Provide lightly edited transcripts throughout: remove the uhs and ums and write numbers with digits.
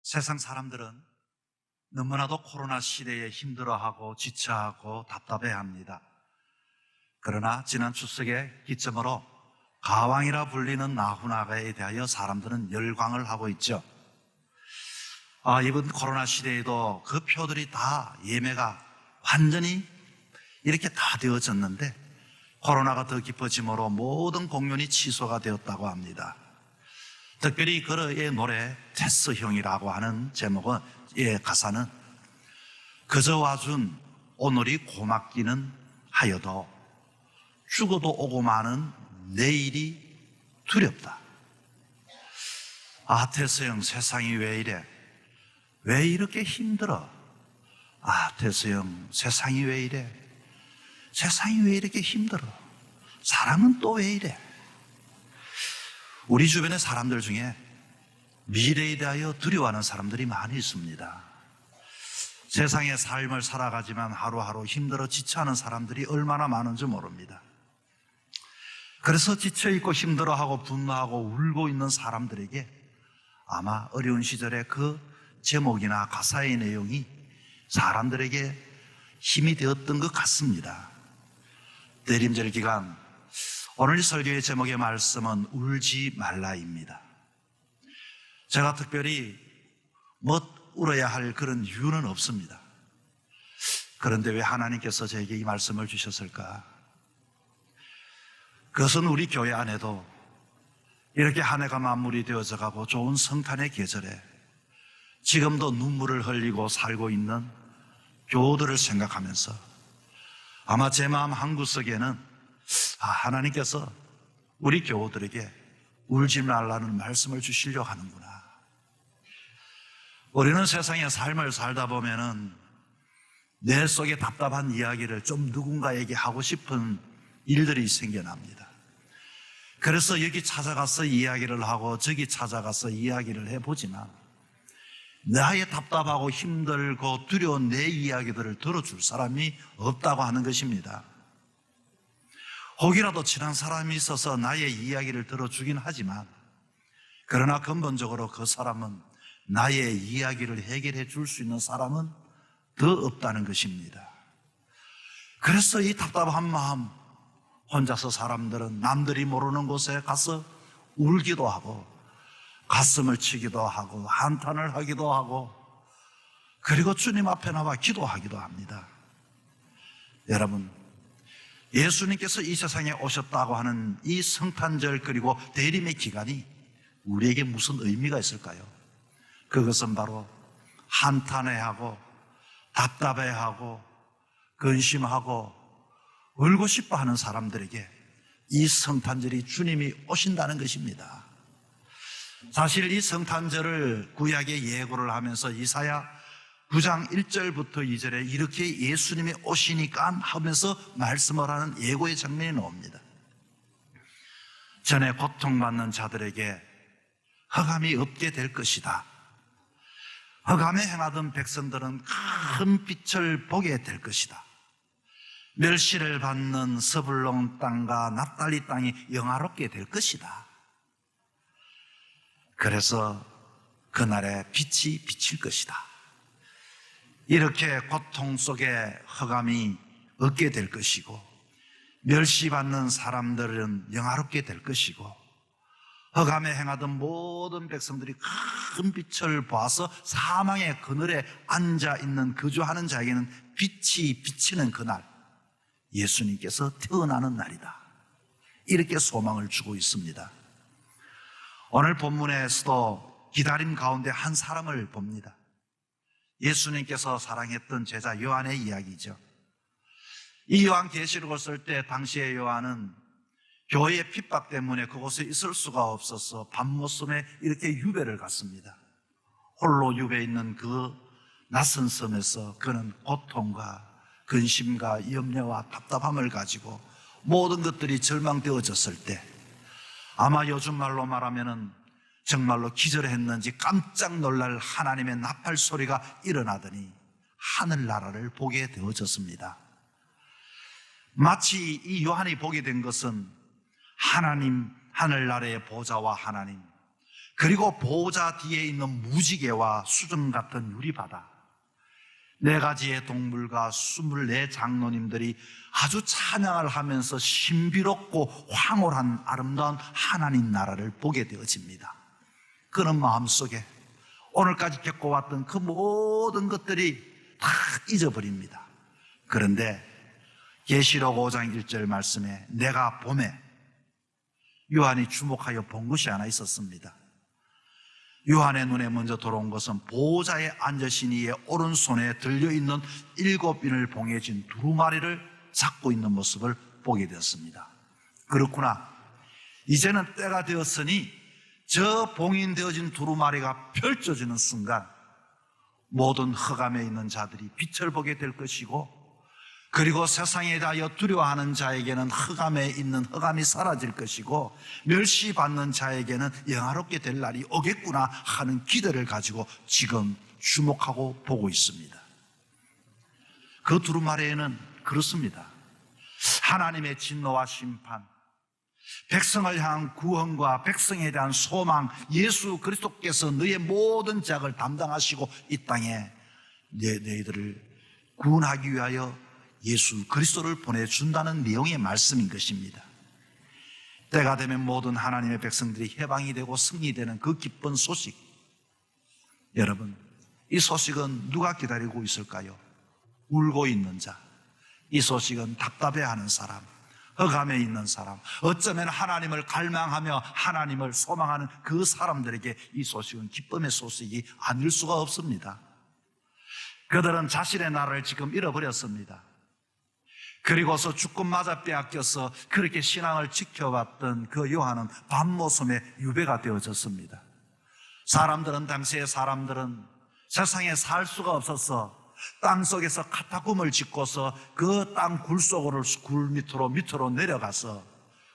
세상 사람들은 너무나도 코로나 시대에 힘들어하고 지쳐하고 답답해합니다. 그러나 지난 추석의 기점으로 가왕이라 불리는 나훈아가에 대하여 사람들은 열광을 하고 있죠. 이번 코로나 시대에도 그 표들이 다 예매가 완전히 이렇게 다 되어졌는데 코로나가 더 깊어짐으로 모든 공연이 취소가 되었다고 합니다. 특별히 그의 노래 테스형이라고 하는 제목은 가사는 그저 와준 오늘이 고맙기는 하여도 죽어도 오고 마는 내일이 두렵다. 테스형, 세상이 왜 이래? 왜 이렇게 힘들어? 테스형, 세상이 왜 이래? 세상이 왜 이렇게 힘들어? 사람은 또 왜 이래? 우리 주변의 사람들 중에 미래에 대하여 두려워하는 사람들이 많이 있습니다. 세상의 삶을 살아가지만 하루하루 힘들어 지쳐하는 사람들이 얼마나 많은지 모릅니다. 그래서 지쳐있고 힘들어하고 분노하고 울고 있는 사람들에게 아마 어려운 시절에 그 제목이나 가사의 내용이 사람들에게 힘이 되었던 것 같습니다. 대림절 기간 오늘 설교의 제목의 말씀은 울지 말라입니다. 제가 특별히 울어야 할 그런 이유는 없습니다. 그런데 왜 하나님께서 저에게 이 말씀을 주셨을까? 그것은 우리 교회 안에도 이렇게 한 해가 마무리 되어져 가고 좋은 성탄의 계절에 지금도 눈물을 흘리고 살고 있는 교우들을 생각하면서 아마 제 마음 한구석에는 하나님께서 우리 교우들에게 울지 말라는 말씀을 주시려고 하는구나. 우리는 세상의 삶을 살다 보면은 내 속에 답답한 이야기를 좀 누군가에게 하고 싶은 일들이 생겨납니다. 그래서 여기 찾아가서 이야기를 하고 저기 찾아가서 이야기를 해보지만 나의 답답하고 힘들고 두려운 내 이야기들을 들어줄 사람이 없다고 하는 것입니다. 혹이라도 친한 사람이 있어서 나의 이야기를 들어주긴 하지만 그러나 근본적으로 그 사람은 나의 이야기를 해결해 줄 수 있는 사람은 더 없다는 것입니다. 그래서 이 답답한 마음 혼자서 사람들은 남들이 모르는 곳에 가서 울기도 하고 가슴을 치기도 하고 한탄을 하기도 하고 그리고 주님 앞에 나와 기도하기도 합니다. 여러분, 예수님께서 이 세상에 오셨다고 하는 이 성탄절 그리고 대림의 기간이 우리에게 무슨 의미가 있을까요? 그것은 바로 한탄해하고 답답해하고 근심하고 울고 싶어하는 사람들에게 이 성탄절이 주님이 오신다는 것입니다. 사실 이 성탄절을 구약에 예고를 하면서 이사야 9장 1절부터 2절에 이렇게 예수님이 오시니까 하면서 말씀을 하는 예고의 장면이 나옵니다. 전에 고통받는 자들에게 흑암이 없게 될 것이다. 흑암에 행하던 백성들은 큰 빛을 보게 될 것이다. 멸시를 받는 스불론 땅과 납달리 땅이 영화롭게 될 것이다. 그래서 그날에 빛이 비칠 것이다. 이렇게 고통 속에 흑암이 없게 될 것이고 멸시받는 사람들은 영화롭게 될 것이고 흑암에 행하던 모든 백성들이 큰 빛을 보아서 사망의 그늘에 앉아있는 거주하는 자에게는 빛이 비치는 그날 예수님께서 태어나는 날이다. 이렇게 소망을 주고 있습니다. 오늘 본문에서도 기다림 가운데 한 사람을 봅니다. 예수님께서 사랑했던 제자 요한의 이야기죠. 이 요한계시록을 쓸 때 당시의 요한은 교회의 핍박 때문에 그곳에 있을 수가 없어서 밤모섬에 이렇게 유배를 갔습니다. 홀로 유배해 있는 그 낯선 섬에서 그는 고통과 근심과 염려와 답답함을 가지고 모든 것들이 절망되어졌을 때 아마 요즘 말로 말하면은 정말로 기절했는지 깜짝 놀랄 하나님의 나팔 소리가 일어나더니 하늘나라를 보게 되어졌습니다. 마치 이 요한이 보게 된 것은 하나님, 하늘나라의 보좌와 하나님, 그리고 보호자 뒤에 있는 무지개와 수정 같은 유리바다, 4가지의 동물과 24 장로님들이 아주 찬양을 하면서 신비롭고 황홀한 아름다운 하나님 나라를 보게 되어집니다. 그는 마음속에 오늘까지 겪어왔던 그 모든 것들이 다 잊어버립니다. 그런데 계시록 5장 1절 말씀에 내가 봄에 요한이 주목하여 본 것이 하나 있었습니다. 요한의 눈에 먼저 들어온 것은 보호자의 앉으신 이의 오른손에 들려있는 7인을 봉해진 두루마리를 잡고 있는 모습을 보게 되었습니다. 그렇구나, 이제는 때가 되었으니 저 봉인되어진 두루마리가 펼쳐지는 순간 모든 흑암에 있는 자들이 빛을 보게 될 것이고, 그리고 세상에 대하여 두려워하는 자에게는 흑암에 있는 흑암이 사라질 것이고, 멸시받는 자에게는 영화롭게 될 날이 오겠구나 하는 기대를 가지고 지금 주목하고 보고 있습니다. 그 두루마리에는 그렇습니다. 하나님의 진노와 심판, 백성을 향한 구원과 백성에 대한 소망, 예수 그리스도께서 너의 모든 죄악을 담당하시고 이 땅에 너희들을 구원하기 위하여 예수 그리스도를 보내준다는 내용의 말씀인 것입니다. 때가 되면 모든 하나님의 백성들이 해방이 되고 승리되는 그 기쁜 소식, 여러분, 이 소식은 누가 기다리고 있을까요? 울고 있는 자, 이 소식은 답답해하는 사람, 흑암에 있는 사람, 어쩌면 하나님을 갈망하며 하나님을 소망하는 그 사람들에게 이 소식은 기쁨의 소식이 아닐 수가 없습니다. 그들은 자신의 나라를 지금 잃어버렸습니다. 그리고서 죽음마저 빼앗겨서 그렇게 신앙을 지켜왔던 그 요한은 밤모섬의 유배가 되어졌습니다. 사람들은, 당시의 사람들은 세상에 살 수가 없어서 땅속에서 카타콤을 짓고서 그 땅 굴 속으로, 굴 밑으로 내려가서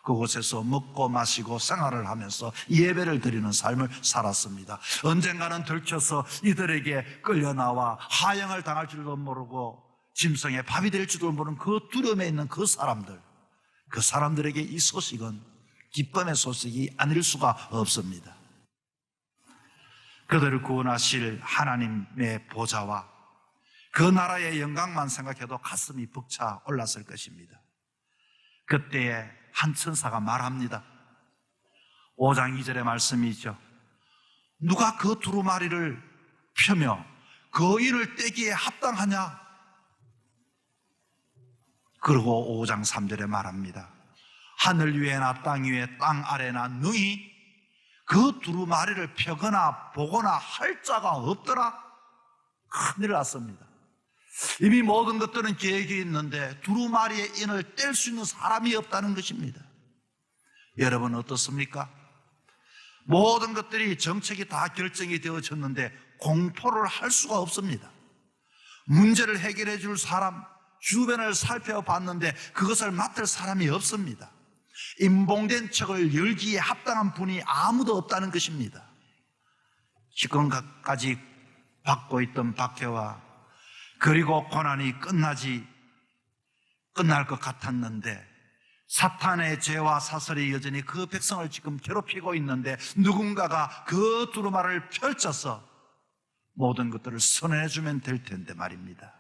그곳에서 먹고 마시고 생활을 하면서 예배를 드리는 삶을 살았습니다. 언젠가는 들켜서 이들에게 끌려나와 하형을 당할 줄도 모르고 짐승의 밥이 될 줄도 모르는 그 두려움에 있는 그 사람들에게 이 소식은 기쁨의 소식이 아닐 수가 없습니다. 그들을 구원하실 하나님의 보좌와 그 나라의 영광만 생각해도 가슴이 벅차 올랐을 것입니다. 그때에 한 천사가 말합니다. 5장 2절의 말씀이죠. 누가 그 두루마리를 펴며 그 인을 떼기에 합당하냐? 그리고 5장 3절에 말합니다. 하늘 위에나 땅 위에 땅 아래나 능히 그 두루마리를 펴거나 보거나 할 자가 없더라. 큰일 났습니다. 이미 모든 것들은 계획이 있는데 두루마리의 인을 뗄 수 있는 사람이 없다는 것입니다. 여러분 어떻습니까? 모든 것들이 정책이 다 결정이 되어졌는데 공포를 할 수가 없습니다. 문제를 해결해 줄 사람, 주변을 살펴봤는데 그것을 맡을 사람이 없습니다. 임봉된 척을 열기에 합당한 분이 아무도 없다는 것입니다. 지금까지 받고 있던 박해와 그리고 고난이 끝날 것 같았는데 사탄의 죄와 사슬이 여전히 그 백성을 지금 괴롭히고 있는데 누군가가 그 두루마리를 펼쳐서 모든 것들을 선언해주면 될 텐데 말입니다.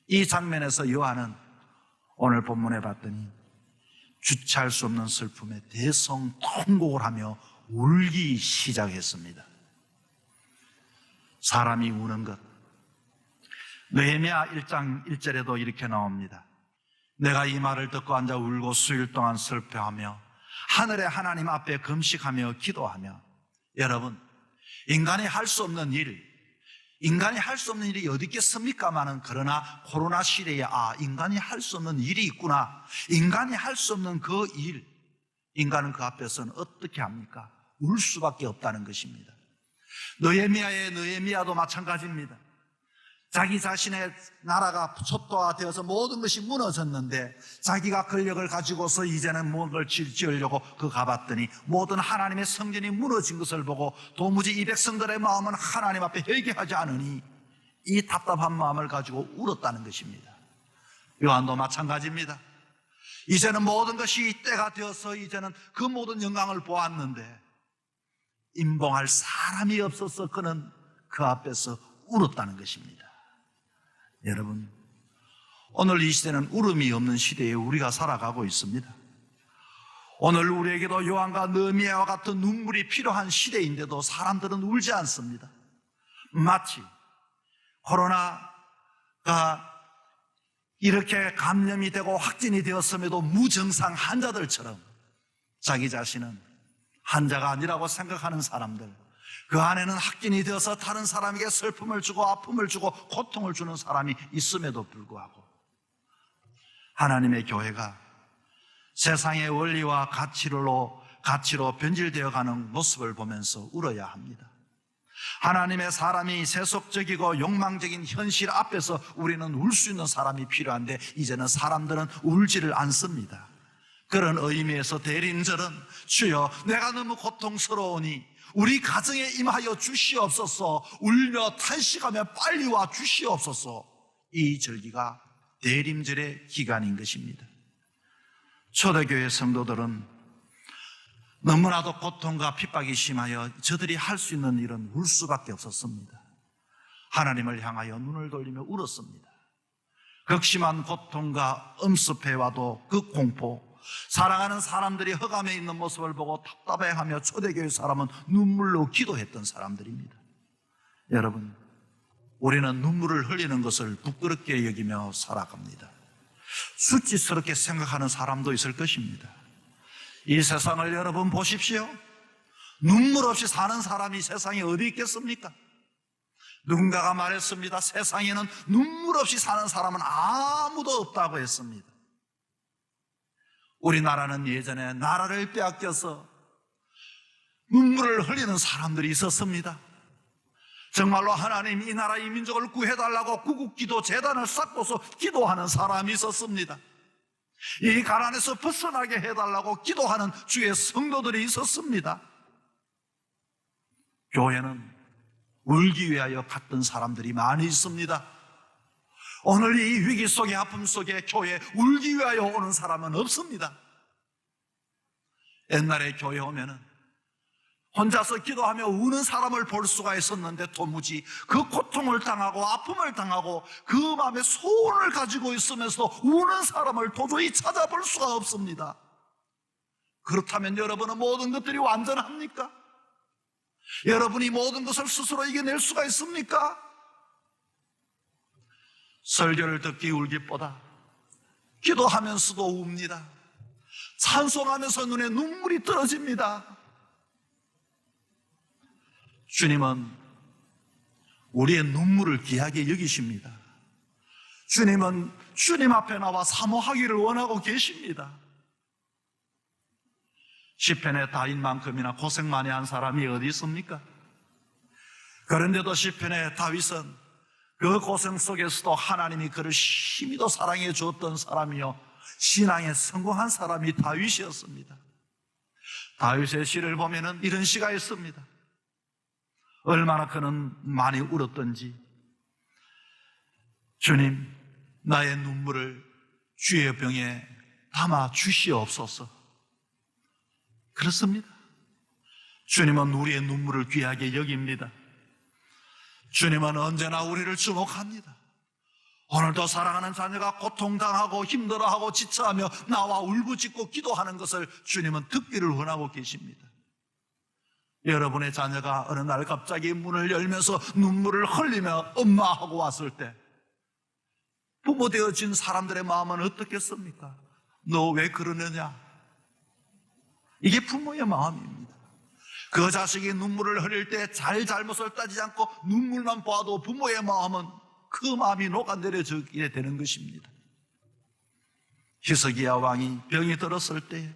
이 장면에서 요한은 오늘 본문에 봤더니 주체할 수 없는 슬픔에 대성통곡을 하며 울기 시작했습니다. 사람이 우는 것, 느헤미야 1장 1절에도 이렇게 나옵니다. 내가 이 말을 듣고 앉아 울고 수일 동안 슬퍼하며 하늘의 하나님 앞에 금식하며 기도하며. 여러분, 인간이 할 수 없는 일이 어디 있겠습니까마는, 그러나 코로나 시대에 인간이 할 수 없는 일이 있구나. 인간이 할 수 없는 그 일, 인간은 그 앞에서는 어떻게 합니까? 울 수밖에 없다는 것입니다. 느헤미야도 마찬가지입니다. 자기 자신의 나라가 촛도화되어서 모든 것이 무너졌는데 자기가 권력을 가지고서 이제는 무엇을 지으려고 가봤더니 모든 하나님의 성전이 무너진 것을 보고 도무지 이 백성들의 마음은 하나님 앞에 회개하지 않으니 이 답답한 마음을 가지고 울었다는 것입니다. 요한도 마찬가지입니다. 이제는 모든 것이 때가 되어서 이제는 그 모든 영광을 보았는데 임봉할 사람이 없어서 그는 그 앞에서 울었다는 것입니다. 여러분, 오늘 이 시대는 울음이 없는 시대에 우리가 살아가고 있습니다. 오늘 우리에게도 요한과 느헤미야와 같은 눈물이 필요한 시대인데도 사람들은 울지 않습니다. 마치 코로나가 이렇게 감염이 되고 확진이 되었음에도 무증상 환자들처럼 자기 자신은 환자가 아니라고 생각하는 사람들, 그 안에는 확진이 되어서 다른 사람에게 슬픔을 주고 아픔을 주고 고통을 주는 사람이 있음에도 불구하고 하나님의 교회가 세상의 원리와 가치로 변질되어 가는 모습을 보면서 울어야 합니다. 하나님의 사람이 세속적이고 욕망적인 현실 앞에서 우리는 울 수 있는 사람이 필요한데 이제는 사람들은 울지를 않습니다. 그런 의미에서 대림절은 주여 내가 너무 고통스러우니 우리 가정에 임하여 주시옵소서, 울며 탄식하며 빨리 와 주시옵소서, 이 절기가 대림절의 기간인 것입니다. 초대교회 성도들은 너무나도 고통과 핍박이 심하여 저들이 할 수 있는 일은 울 수밖에 없었습니다. 하나님을 향하여 눈을 돌리며 울었습니다. 극심한 고통과 음습해와도 그 공포, 사랑하는 사람들이 흑암에 있는 모습을 보고 답답해하며 초대교회 사람은 눈물로 기도했던 사람들입니다. 여러분, 우리는 눈물을 흘리는 것을 부끄럽게 여기며 살아갑니다. 수치스럽게 생각하는 사람도 있을 것입니다. 이 세상을 여러분 보십시오. 눈물 없이 사는 사람이 세상에 어디 있겠습니까? 누군가가 말했습니다. 세상에는 눈물 없이 사는 사람은 아무도 없다고 했습니다. 우리나라는 예전에 나라를 빼앗겨서 눈물을 흘리는 사람들이 있었습니다. 정말로 하나님 이 나라 이 민족을 구해달라고 구국기도 재단을 쌓고서 기도하는 사람이 있었습니다. 이 가난에서 벗어나게 해달라고 기도하는 주의 성도들이 있었습니다. 교회는 울기 위하여 갔던 사람들이 많이 있습니다. 오늘 이 위기 속에 아픔 속에 교회에 울기 위하여 오는 사람은 없습니다. 옛날에 교회 오면은 혼자서 기도하며 우는 사람을 볼 수가 있었는데 도무지 그 고통을 당하고 아픔을 당하고 그 마음에 소원을 가지고 있으면서도 우는 사람을 도저히 찾아볼 수가 없습니다. 그렇다면 여러분은 모든 것들이 완전합니까? 여러분이 모든 것을 스스로 이겨낼 수가 있습니까? 설교를 듣기 울기보다 기도하면서도 웁니다. 찬송하면서 눈에 눈물이 떨어집니다. 주님은 우리의 눈물을 귀하게 여기십니다. 주님은 주님 앞에 나와 사모하기를 원하고 계십니다. 시편의 다윗만큼이나 고생 많이 한 사람이 어디 있습니까? 그런데도 시편의 다윗은 그 고생 속에서도 하나님이 그를 심히도 사랑해 주었던 사람이요 신앙에 성공한 사람이 다윗이었습니다. 다윗의 시를 보면은 이런 시가 있습니다. 얼마나 그는 많이 울었던지. 주님, 나의 눈물을 주의 병에 담아 주시옵소서. 그렇습니다. 주님은 우리의 눈물을 귀하게 여깁니다. 주님은 언제나 우리를 주목합니다. 오늘도 사랑하는 자녀가 고통당하고 힘들어하고 지쳐하며 나와 울부짖고 기도하는 것을 주님은 듣기를 원하고 계십니다. 여러분의 자녀가 어느 날 갑자기 문을 열면서 눈물을 흘리며 엄마 하고 왔을 때 부모 되어진 사람들의 마음은 어떻겠습니까? 너 왜 그러느냐? 이게 부모의 마음입니다. 그 자식이 눈물을 흘릴 때 잘못을 따지지 않고 눈물만 봐도 부모의 마음은 그 마음이 녹아내려지게 되는 것입니다. 히스기야 왕이 병이 들었을 때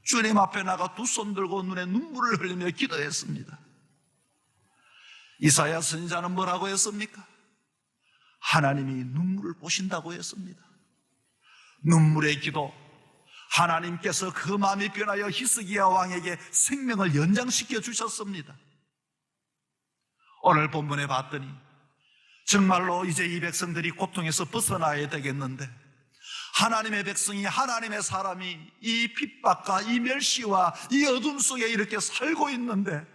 주님 앞에 나가 두 손 들고 눈에 눈물을 흘리며 기도했습니다. 이사야 선지자는 뭐라고 했습니까? 하나님이 눈물을 보신다고 했습니다. 눈물의 기도, 하나님께서 그 마음이 변하여 히스기야 왕에게 생명을 연장시켜 주셨습니다. 오늘 본문에 봤더니 정말로 이제 이 백성들이 고통에서 벗어나야 되겠는데 하나님의 백성이, 하나님의 사람이 이 핍박과 이 멸시와 이 어둠 속에 이렇게 살고 있는데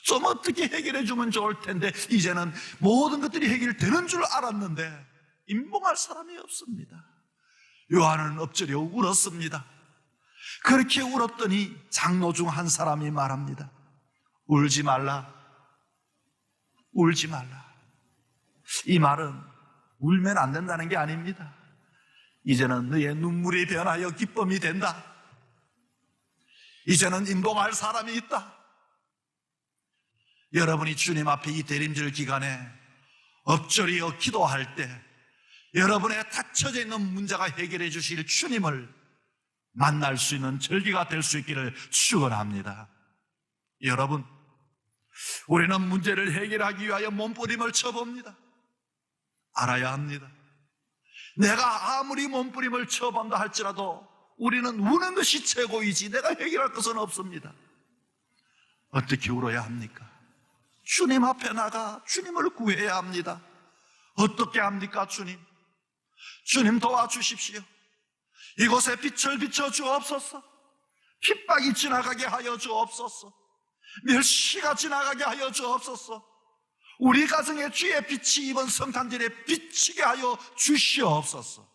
좀 어떻게 해결해 주면 좋을 텐데 이제는 모든 것들이 해결되는 줄 알았는데 임봉할 사람이 없습니다. 요한은 엎드려 울었습니다. 그렇게 울었더니 장로 중 한 사람이 말합니다. 울지 말라, 울지 말라. 이 말은 울면 안 된다는 게 아닙니다. 이제는 너의 눈물이 변하여 기쁨이 된다. 이제는 임봉할 사람이 있다. 여러분이 주님 앞에 이 대림절 기간에 엎드려 기도할 때 여러분의 닫혀져 있는 문제가 해결해 주실 주님을 만날 수 있는 절기가 될 수 있기를 축원합니다. 여러분, 우리는 문제를 해결하기 위하여 몸부림을 쳐봅니다. 알아야 합니다. 내가 아무리 몸부림을 쳐본다 할지라도 우리는 우는 것이 최고이지 내가 해결할 것은 없습니다. 어떻게 울어야 합니까? 주님 앞에 나가 주님을 구해야 합니다. 어떻게 합니까? 주님 도와주십시오. 이곳에 빛을 비춰 주옵소서. 핍박이 지나가게 하여 주옵소서. 멸시가 지나가게 하여 주옵소서. 우리 가정에 주의 빛이 이번 성탄절에 비치게 하여 주시옵소서.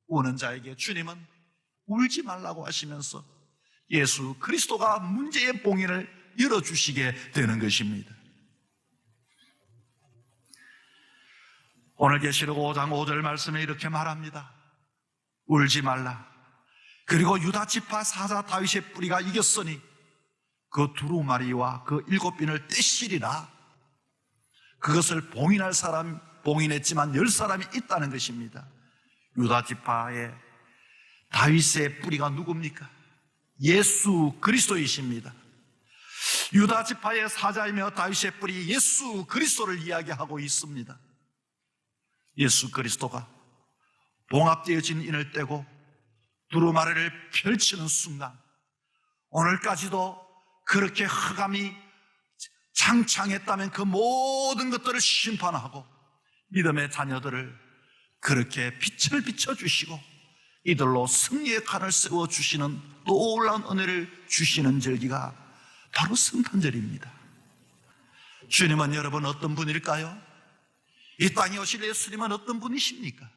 우는 자에게 주님은 울지 말라고 하시면서 예수 그리스도가 문제의 봉인을 열어주시게 되는 것입니다. 오늘 계시록 5장 5절 말씀에 이렇게 말합니다. 울지 말라. 그리고 유다 지파 사자 다윗의 뿌리가 이겼으니 그 두루마리와 그 7빈을 떼시리라. 그것을 봉인할 사람 봉인했지만 10사람이 있다는 것입니다. 유다 지파의 다윗의 뿌리가 누굽니까? 예수 그리스도이십니다. 유다 지파의 사자이며 다윗의 뿌리 예수 그리스도를 이야기하고 있습니다. 예수 그리스도가 봉합되어진 인을 떼고 두루마리를 펼치는 순간 오늘까지도 그렇게 흑암이 창창했다면 그 모든 것들을 심판하고 믿음의 자녀들을 그렇게 빛을 비춰주시고 이들로 승리의 칼을 세워주시는 놀라운 은혜를 주시는 절기가 바로 성탄절입니다. 주님은 여러분 어떤 분일까요? 이 땅에 오실 예수님은 어떤 분이십니까?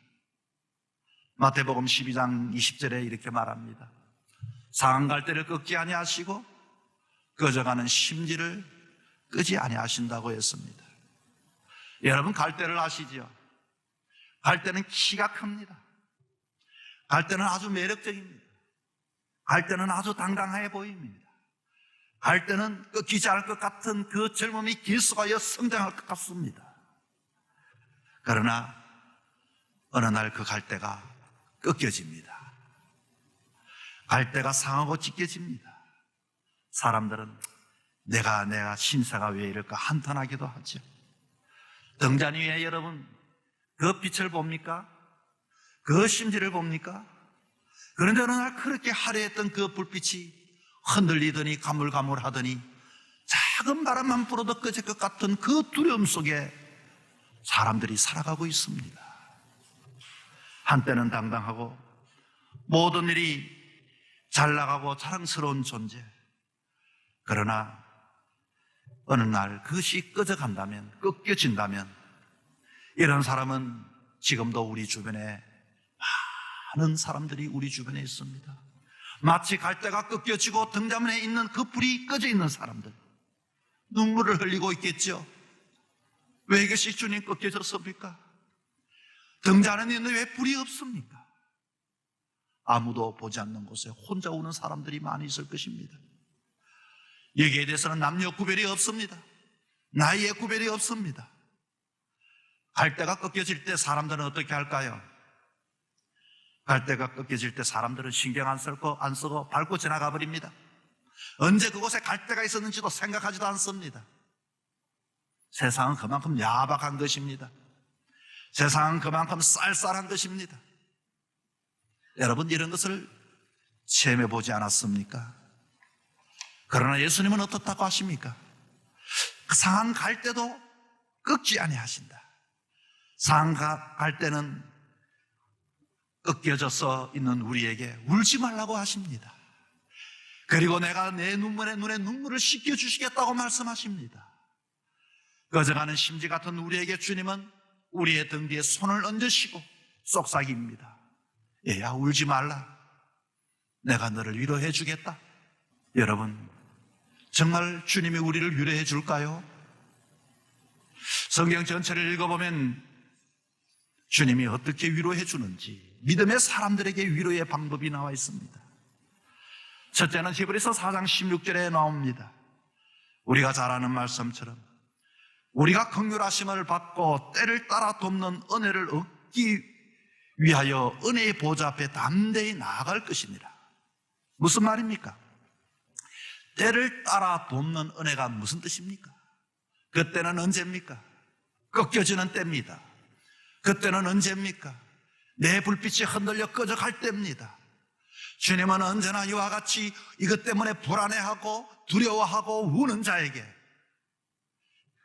마태복음 12장 20절에 이렇게 말합니다. 상한 갈대를 꺾지 아니하시고 꺼져가는 심지를 끄지 아니하신다고 했습니다. 여러분 갈대를 아시죠? 갈대는 키가 큽니다. 갈대는 아주 매력적입니다. 갈대는 아주 당당해 보입니다. 갈대는 꺾이지 않을 것 같은 그 젊음이 길수가여 성장할 것 같습니다. 그러나 어느 날 그 갈대가 꺾여집니다. 갈대가 상하고 찢겨집니다. 사람들은 내가 신사가 왜 이럴까 한탄하기도 하죠. 등잔 위에 여러분 그 빛을 봅니까? 그 심지를 봅니까? 그런데 어느 날 그렇게 화려했던 그 불빛이 흔들리더니 가물가물하더니 작은 바람만 불어도 꺼질 것 같은 그 두려움 속에 사람들이 살아가고 있습니다. 한때는 당당하고 모든 일이 잘 나가고 자랑스러운 존재. 그러나 어느 날 그것이 꺼져간다면, 꺾여진다면 이런 사람은 지금도 우리 주변에 많은 사람들이 우리 주변에 있습니다. 마치 갈대가 꺾여지고 등잔에 있는 그 불이 꺼져 있는 사람들, 눈물을 흘리고 있겠죠. 왜 이것이 주님 꺾여졌습니까? 등잔에 있는데 왜 불이 없습니까? 아무도 보지 않는 곳에 혼자 우는 사람들이 많이 있을 것입니다. 여기에 대해서는 남녀 구별이 없습니다. 나이의 구별이 없습니다. 갈대가 꺾여질 때 사람들은 어떻게 할까요? 갈대가 꺾여질 때 사람들은 신경 안 쓰고 밟고 지나가 버립니다. 언제 그곳에 갈대가 있었는지도 생각하지도 않습니다. 세상은 그만큼 야박한 것입니다. 세상은 그만큼 쌀쌀한 것입니다. 여러분 이런 것을 체험해 보지 않았습니까? 그러나 예수님은 어떻다고 하십니까? 상한 갈대도 꺾지 아니하신다. 상한 갈대는 꺾여져서 있는 우리에게 울지 말라고 하십니다. 그리고 내가 내 눈에 눈물을 씻겨주시겠다고 말씀하십니다. 꺼져가는 심지 같은 우리에게 주님은 우리의 등 뒤에 손을 얹으시고 속삭입니다. 얘야, 울지 말라. 내가 너를 위로해 주겠다. 여러분, 정말 주님이 우리를 위로해 줄까요? 성경 전체를 읽어보면 주님이 어떻게 위로해 주는지 믿음의 사람들에게 위로의 방법이 나와 있습니다. 첫째는 히브리서 4장 16절에 나옵니다. 우리가 잘 아는 말씀처럼 우리가 긍휼하심을 받고 때를 따라 돕는 은혜를 얻기 위하여 은혜의 보좌 앞에 담대히 나아갈 것이니라. 무슨 말입니까? 때를 따라 돕는 은혜가 무슨 뜻입니까? 그때는 언제입니까? 꺾여지는 때입니다. 그때는 언제입니까? 내 불빛이 흔들려 꺼져갈 때입니다. 주님은 언제나 이와 같이 이것 때문에 불안해하고 두려워하고 우는 자에게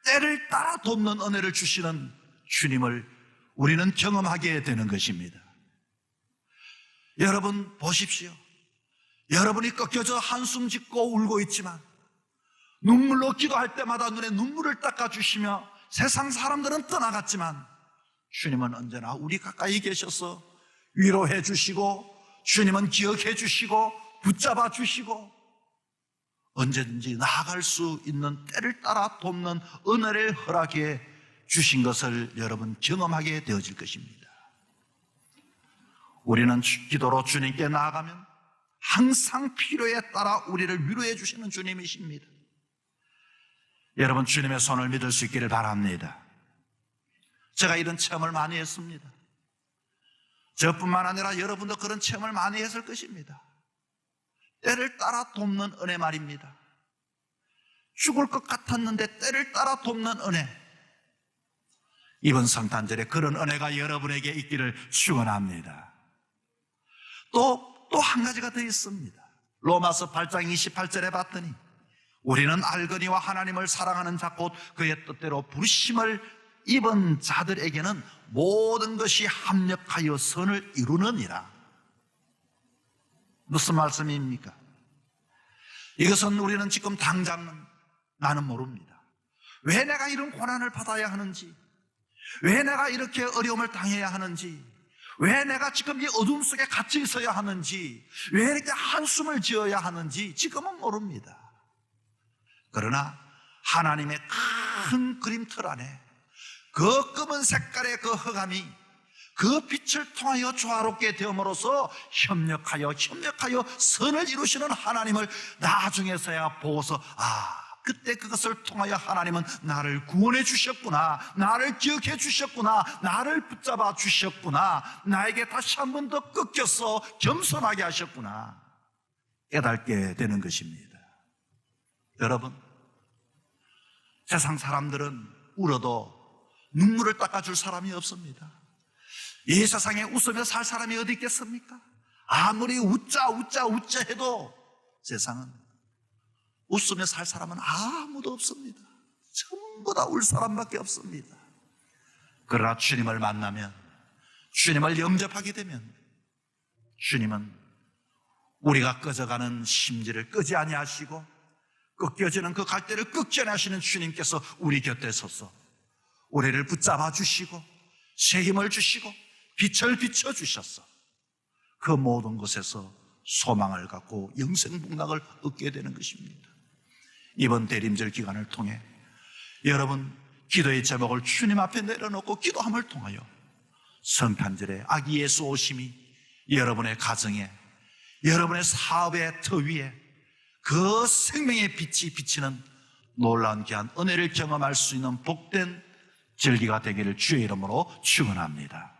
때를 따라 돕는 은혜를 주시는 주님을 우리는 경험하게 되는 것입니다. 여러분 보십시오. 여러분이 꺾여져 한숨 짓고 울고 있지만 눈물로 기도할 때마다 눈에 눈물을 닦아주시며 세상 사람들은 떠나갔지만 주님은 언제나 우리 가까이 계셔서 위로해 주시고 주님은 기억해 주시고 붙잡아 주시고 언제든지 나아갈 수 있는 때를 따라 돕는 은혜를 허락해 주신 것을 여러분 경험하게 되어질 것입니다. 우리는 기도로 주님께 나아가면 항상 필요에 따라 우리를 위로해 주시는 주님이십니다. 여러분, 주님의 손을 믿을 수 있기를 바랍니다. 제가 이런 체험을 많이 했습니다. 저뿐만 아니라 여러분도 그런 체험을 많이 했을 것입니다. 때를 따라 돕는 은혜 말입니다. 죽을 것 같았는데 때를 따라 돕는 은혜. 이번 성탄절에 그런 은혜가 여러분에게 있기를 축원합니다. 또 한 가지가 더 있습니다. 로마서 8장 28절에 봤더니 우리는 알거니와 하나님을 사랑하는 자 곧 그의 뜻대로 부르심을 입은 자들에게는 모든 것이 합력하여 선을 이루느니라. 무슨 말씀입니까? 이것은 우리는 지금 당장 나는 모릅니다. 왜 내가 이런 고난을 받아야 하는지, 왜 내가 이렇게 어려움을 당해야 하는지, 왜 내가 지금 이 어둠 속에 갇혀 있어야 하는지, 왜 이렇게 한숨을 지어야 하는지 지금은 모릅니다. 그러나 하나님의 큰 그림틀 안에 그 검은 색깔의 그 흑암이 그 빛을 통하여 조화롭게 되음으로써 협력하여 선을 이루시는 하나님을 나중에서야 보고서 그때 그것을 통하여 하나님은 나를 구원해 주셨구나, 나를 기억해 주셨구나, 나를 붙잡아 주셨구나, 나에게 다시 한 번 더 꺾여서 겸손하게 하셨구나 깨닫게 되는 것입니다. 여러분, 세상 사람들은 울어도 눈물을 닦아줄 사람이 없습니다. 이 세상에 웃으며 살 사람이 어디 있겠습니까? 아무리 웃자 해도 세상은 웃으며 살 사람은 아무도 없습니다. 전부 다 울 사람밖에 없습니다. 그러나 주님을 만나면, 주님을 영접하게 되면 주님은 우리가 꺼져가는 심지를 끄지 아니하시고 꺾여지는 그 갈대를 꺾지 아니하시는 주님께서 우리 곁에 서서 우리를 붙잡아 주시고 새 힘을 주시고 빛을 비춰주셔서 그 모든 것에서 소망을 갖고 영생복락을 얻게 되는 것입니다. 이번 대림절 기간을 통해 여러분 기도의 제목을 주님 앞에 내려놓고 기도함을 통하여 성탄절에 아기 예수 오심이 여러분의 가정에, 여러분의 사업의 터 위에 그 생명의 빛이 비치는 놀라운 귀한 은혜를 경험할 수 있는 복된 절기가 되기를 주의 이름으로 축원합니다.